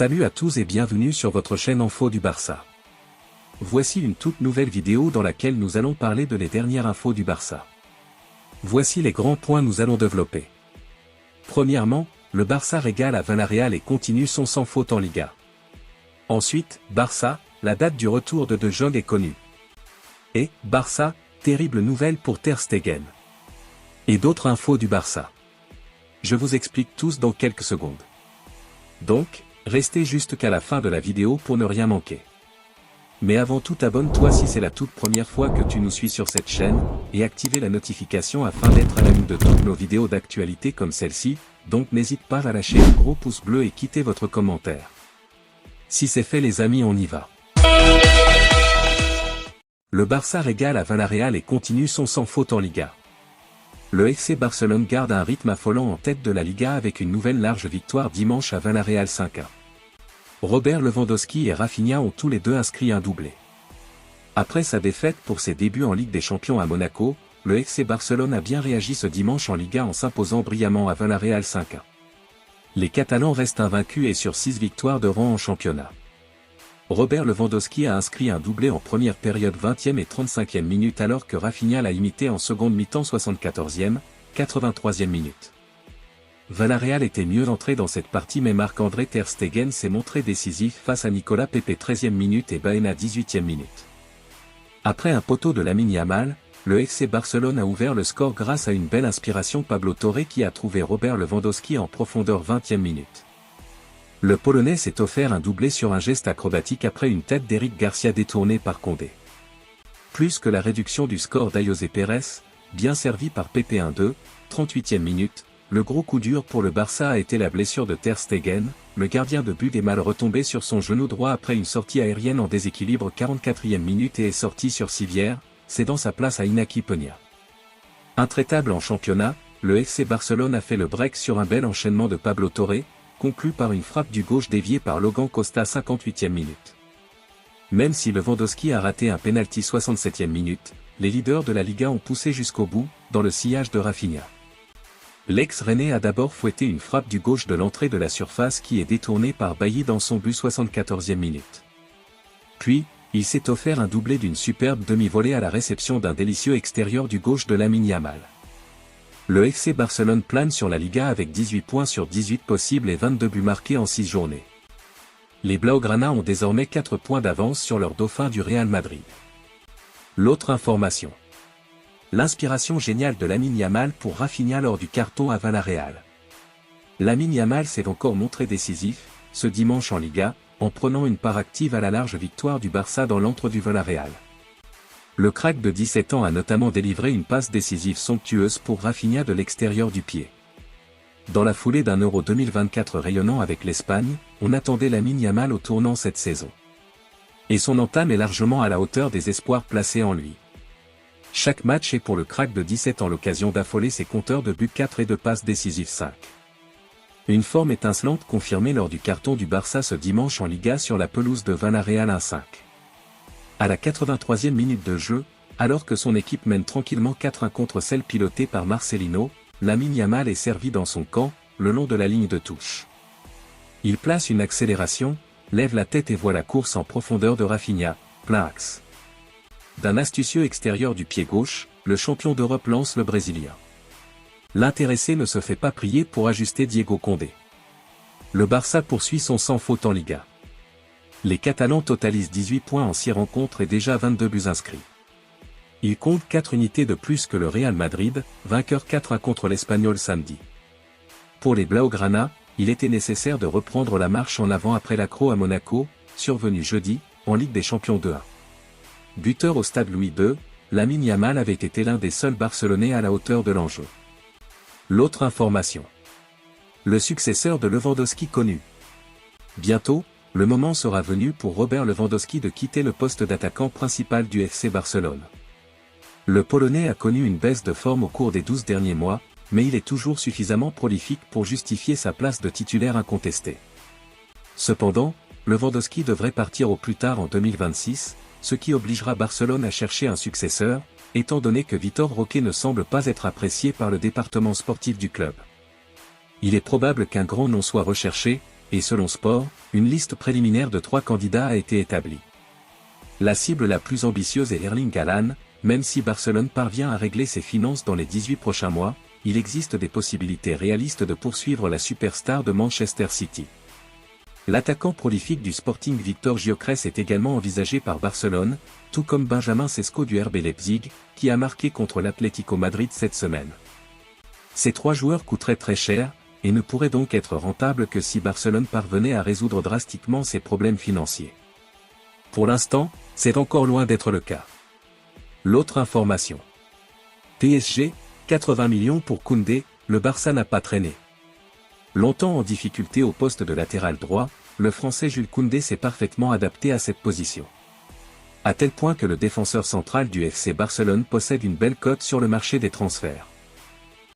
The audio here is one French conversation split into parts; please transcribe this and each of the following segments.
Salut à tous et bienvenue sur votre chaîne Info du Barça. Voici une toute nouvelle vidéo dans laquelle nous allons parler de les dernières infos du Barça. Voici les grands points nous allons développer. Premièrement, le Barça régale à Villarreal et continue son sans faute en Liga. Ensuite, Barça, la date du retour de Jong est connue. Et, Barça, terrible nouvelle pour Ter Stegen. Et d'autres infos du Barça. Je vous explique tous dans quelques secondes. Donc, restez jusqu'à la fin de la vidéo pour ne rien manquer. Mais avant tout, abonne-toi si c'est la toute première fois que tu nous suis sur cette chaîne, et activez la notification afin d'être à l'une de toutes nos vidéos d'actualité comme celle-ci, donc n'hésite pas à lâcher un gros pouce bleu et quitter votre commentaire. Si c'est fait les amis, on y va. Le Barça régale à Villarreal et continue son sans faute en Liga. Le FC Barcelone garde un rythme affolant en tête de la Liga avec une nouvelle large victoire dimanche à Villarreal 5-1. Robert Lewandowski et Rafinha ont tous les deux inscrit un doublé. Après sa défaite pour ses débuts en Ligue des Champions à Monaco, le FC Barcelone a bien réagi ce dimanche en Liga en s'imposant brillamment à Villarreal 5-1. Les Catalans restent invaincus et sur 6 victoires de rang en championnat. Robert Lewandowski a inscrit un doublé en première période 20e et 35e minute alors que Rafinha l'a imité en seconde mi-temps 74e, 83e minute. Villarreal était mieux entré dans cette partie mais Marc-André Ter Stegen s'est montré décisif face à Nicolas Pepe 13e minute et Baena 18e minute. Après un poteau de Lamine Yamal, le FC Barcelone a ouvert le score grâce à une belle inspiration Pablo Torre qui a trouvé Robert Lewandowski en profondeur 20e minute. Le Polonais s'est offert un doublé sur un geste acrobatique après une tête d'Eric Garcia détournée par Condé. Plus que la réduction du score d'Ayoze Pérez, bien servi par Pepe 1-2, 38e minute, le gros coup dur pour le Barça a été la blessure de Ter Stegen, le gardien de but est mal retombé sur son genou droit après une sortie aérienne en déséquilibre 44e minute et est sorti sur civière, cédant sa place à Inaki Peña. Intraitable en championnat, le FC Barcelone a fait le break sur un bel enchaînement de Pablo Torre, conclu par une frappe du gauche déviée par Logan Costa 58e minute. Même si Lewandowski a raté un pénalty 67e minute, les leaders de la Liga ont poussé jusqu'au bout, dans le sillage de Rafinha. L'ex-Rennais a d'abord fouetté une frappe du gauche de l'entrée de la surface qui est détournée par Bailly dans son but 74e minute. Puis, il s'est offert un doublé d'une superbe demi-volée à la réception d'un délicieux extérieur du gauche de Lamine Yamal. Le FC Barcelone plane sur la Liga avec 18 points sur 18 possibles et 22 buts marqués en 6 journées. Les Blaugrana ont désormais 4 points d'avance sur leur dauphin du Real Madrid. L'autre information. L'inspiration géniale de Lamine Yamal pour Rafinha lors du carton à Villarreal. Lamine Yamal s'est encore montré décisif, ce dimanche en Liga, en prenant une part active à la large victoire du Barça dans l'antre du Villarreal. Le crack de 17 ans a notamment délivré une passe décisive somptueuse pour Rafinha de l'extérieur du pied. Dans la foulée d'un Euro 2024 rayonnant avec l'Espagne, on attendait Lamine Yamal au tournant cette saison. Et son entame est largement à la hauteur des espoirs placés en lui. Chaque match est pour le crack de 17 ans l'occasion d'affoler ses compteurs de buts 4 et de passes décisives 5. Une forme étincelante confirmée lors du carton du Barça ce dimanche en Liga sur la pelouse de Villarreal 1-5. À la 83e minute de jeu, alors que son équipe mène tranquillement 4-1 contre celle pilotée par Marcelino, Lamine Yamal est servi dans son camp, le long de la ligne de touche. Il place une accélération, lève la tête et voit la course en profondeur de Rafinha, plein axe. D'un astucieux extérieur du pied gauche, le champion d'Europe lance le Brésilien. L'intéressé ne se fait pas prier pour ajuster Diego Condé. Le Barça poursuit son sans faute en Liga. Les Catalans totalisent 18 points en 6 rencontres et déjà 22 buts inscrits. Ils comptent 4 unités de plus que le Real Madrid, vainqueur 4-1 contre l'Espagnol samedi. Pour les Blaugrana, il était nécessaire de reprendre la marche en avant après l'accro à Monaco, survenu jeudi, en Ligue des Champions 2-1. Buteur au stade Louis II, Lamine Yamal avait été l'un des seuls Barcelonais à la hauteur de l'enjeu. L'autre information. Le successeur de Lewandowski connu. Bientôt, le moment sera venu pour Robert Lewandowski de quitter le poste d'attaquant principal du FC Barcelone. Le Polonais a connu une baisse de forme au cours des 12 derniers mois, mais il est toujours suffisamment prolifique pour justifier sa place de titulaire incontesté. Cependant, Lewandowski devrait partir au plus tard en 2026, ce qui obligera Barcelone à chercher un successeur, étant donné que Vitor Roque ne semble pas être apprécié par le département sportif du club. Il est probable qu'un grand nom soit recherché, et selon Sport, une liste préliminaire de 3 candidats a été établie. La cible la plus ambitieuse est Erling Haaland, même si Barcelone parvient à régler ses finances dans les 18 prochains mois, il existe des possibilités réalistes de poursuivre la superstar de Manchester City. L'attaquant prolifique du Sporting Victor Gyökeres est également envisagé par Barcelone, tout comme Benjamin Sesko du RB Leipzig, qui a marqué contre l'Atlético Madrid cette semaine. Ces 3 joueurs coûteraient très cher, et ne pourraient donc être rentables que si Barcelone parvenait à résoudre drastiquement ses problèmes financiers. Pour l'instant, c'est encore loin d'être le cas. L'autre information. PSG, 80 millions pour Koundé, le Barça n'a pas traîné. Longtemps en difficulté au poste de latéral droit, le Français Jules Koundé s'est parfaitement adapté à cette position. À tel point que le défenseur central du FC Barcelone possède une belle cote sur le marché des transferts.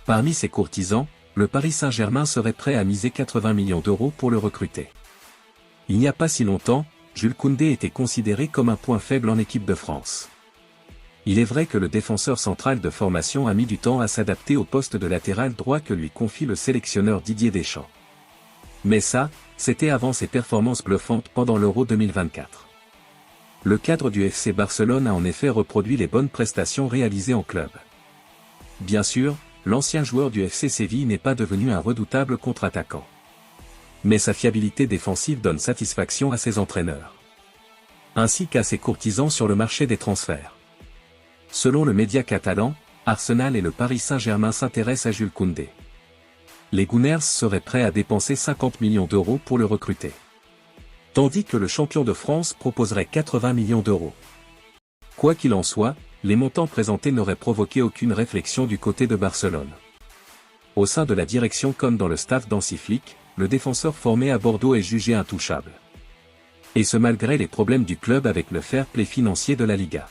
Parmi ses courtisans, le Paris Saint-Germain serait prêt à miser 80 millions d'euros pour le recruter. Il n'y a pas si longtemps, Jules Koundé était considéré comme un point faible en équipe de France. Il est vrai que le défenseur central de formation a mis du temps à s'adapter au poste de latéral droit que lui confie le sélectionneur Didier Deschamps. Mais ça, c'était avant ses performances bluffantes pendant l'Euro 2024. Le cadre du FC Barcelone a en effet reproduit les bonnes prestations réalisées en club. Bien sûr, l'ancien joueur du FC Séville n'est pas devenu un redoutable contre-attaquant. Mais sa fiabilité défensive donne satisfaction à ses entraîneurs, ainsi qu'à ses courtisans sur le marché des transferts. Selon le média catalan, Arsenal et le Paris Saint-Germain s'intéressent à Jules Koundé. Les Gunners seraient prêts à dépenser 50 millions d'euros pour le recruter. Tandis que le champion de France proposerait 80 millions d'euros. Quoi qu'il en soit, les montants présentés n'auraient provoqué aucune réflexion du côté de Barcelone. Au sein de la direction comme dans le staff d'Hansi Flick, le défenseur formé à Bordeaux est jugé intouchable. Et ce malgré les problèmes du club avec le fair play financier de la Liga.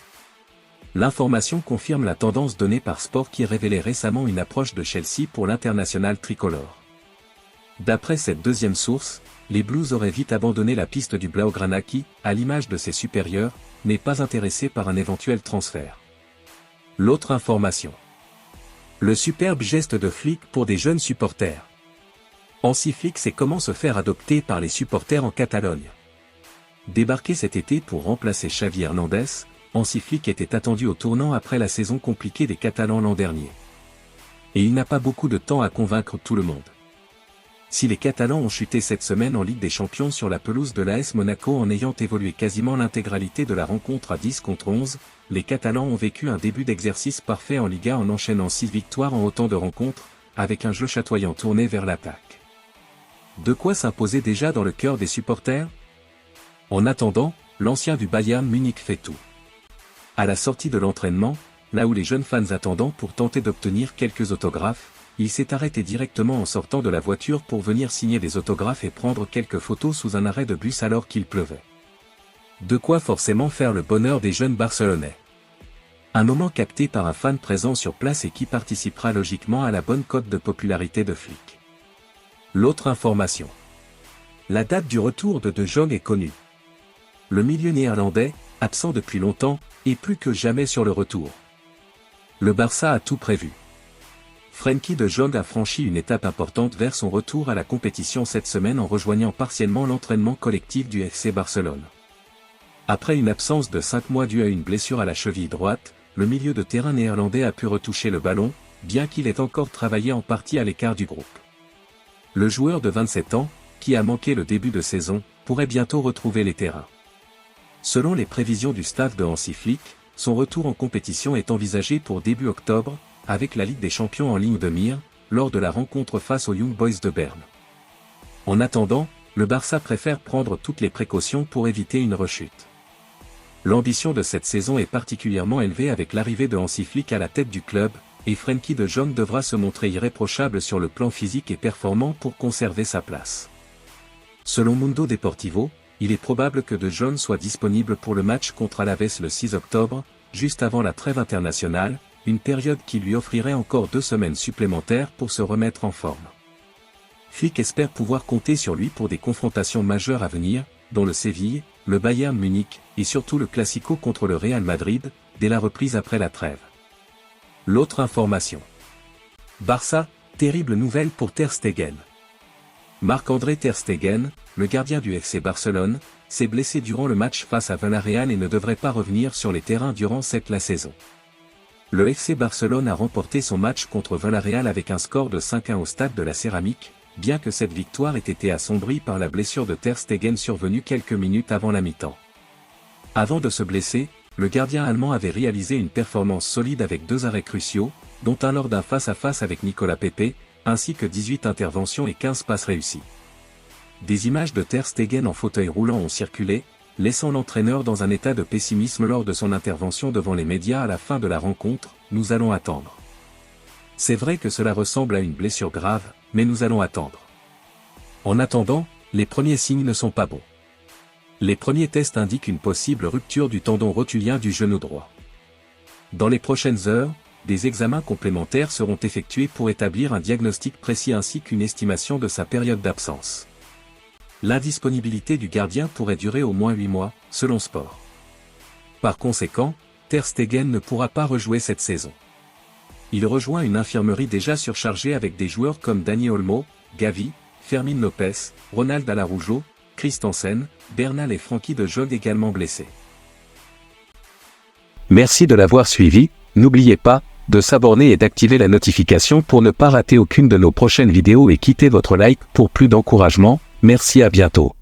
L'information confirme la tendance donnée par Sport qui révélait récemment une approche de Chelsea pour l'international tricolore. D'après cette deuxième source, les Blues auraient vite abandonné la piste du Blaugrana qui, à l'image de ses supérieurs, n'est pas intéressé par un éventuel transfert. L'autre information. Le superbe geste de Flick pour des jeunes supporters. Hansi Flick sait comment se faire adopter par les supporters en Catalogne. Débarqué cet été pour remplacer Xavi Hernandez, Hansi Flick était attendu au tournant après la saison compliquée des Catalans l'an dernier. Et il n'a pas beaucoup de temps à convaincre tout le monde. Si les Catalans ont chuté cette semaine en Ligue des Champions sur la pelouse de l'AS Monaco en ayant évolué quasiment l'intégralité de la rencontre à 10 contre 11, les Catalans ont vécu un début d'exercice parfait en Liga en enchaînant 6 victoires en autant de rencontres, avec un jeu chatoyant tourné vers l'attaque. De quoi s'imposer déjà dans le cœur des supporters? En attendant, l'ancien du Bayern Munich fait tout. À la sortie de l'entraînement, là où les jeunes fans attendant pour tenter d'obtenir quelques autographes, il s'est arrêté directement en sortant de la voiture pour venir signer des autographes et prendre quelques photos sous un arrêt de bus alors qu'il pleuvait. De quoi forcément faire le bonheur des jeunes Barcelonais. Un moment capté par un fan présent sur place et qui participera logiquement à la bonne cote de popularité de Flick. L'autre information. La date du retour de De Jong est connue. Le milieu néerlandais, absent depuis longtemps, est plus que jamais sur le retour. Le Barça a tout prévu. Frenkie de Jong a franchi une étape importante vers son retour à la compétition cette semaine en rejoignant partiellement l'entraînement collectif du FC Barcelone. Après une absence de 5 mois due à une blessure à la cheville droite, le milieu de terrain néerlandais a pu retoucher le ballon, bien qu'il ait encore travaillé en partie à l'écart du groupe. Le joueur de 27 ans, qui a manqué le début de saison, pourrait bientôt retrouver les terrains. Selon les prévisions du staff de Hansi Flick, son retour en compétition est envisagé pour début octobre, avec la Ligue des Champions en ligne de mire, lors de la rencontre face aux Young Boys de Berne. En attendant, le Barça préfère prendre toutes les précautions pour éviter une rechute. L'ambition de cette saison est particulièrement élevée avec l'arrivée de Hansi Flick à la tête du club, et Frenkie de Jong devra se montrer irréprochable sur le plan physique et performant pour conserver sa place. Selon Mundo Deportivo, il est probable que De Jong soit disponible pour le match contre Alaves le 6 octobre, juste avant la trêve internationale, une période qui lui offrirait encore 2 semaines supplémentaires pour se remettre en forme. Flick espère pouvoir compter sur lui pour des confrontations majeures à venir, dont le Séville, le Bayern Munich, et surtout le Classico contre le Real Madrid, dès la reprise après la trêve. L'autre information. Barça, terrible nouvelle pour Ter Stegen. Marc-André Ter Stegen, le gardien du FC Barcelone, s'est blessé durant le match face à Villarreal et ne devrait pas revenir sur les terrains durant la saison. Le FC Barcelone a remporté son match contre Villarreal avec un score de 5-1 au stade de la Céramique, bien que cette victoire ait été assombrie par la blessure de Ter Stegen survenue quelques minutes avant la mi-temps. Avant de se blesser, le gardien allemand avait réalisé une performance solide avec 2 arrêts cruciaux, dont un lors d'un face-à-face avec Nicolas Pepe, ainsi que 18 interventions et 15 passes réussies. Des images de Ter Stegen en fauteuil roulant ont circulé, laissant l'entraîneur dans un état de pessimisme lors de son intervention devant les médias à la fin de la rencontre. Nous allons attendre. C'est vrai que cela ressemble à une blessure grave, mais nous allons attendre. En attendant, les premiers signes ne sont pas bons. Les premiers tests indiquent une possible rupture du tendon rotulien du genou droit. Dans les prochaines heures, des examens complémentaires seront effectués pour établir un diagnostic précis ainsi qu'une estimation de sa période d'absence. L'indisponibilité du gardien pourrait durer au moins 8 mois, selon Sport. Par conséquent, Ter Stegen ne pourra pas rejouer cette saison. Il rejoint une infirmerie déjà surchargée avec des joueurs comme Dani Olmo, Gavi, Fermín López, Ronald Araujo, Christensen, Bernal et Frenkie de Jong également blessés. Merci de l'avoir suivi, n'oubliez pas de s'abonner et d'activer la notification pour ne pas rater aucune de nos prochaines vidéos et quittez votre like pour plus d'encouragement. Merci, à bientôt.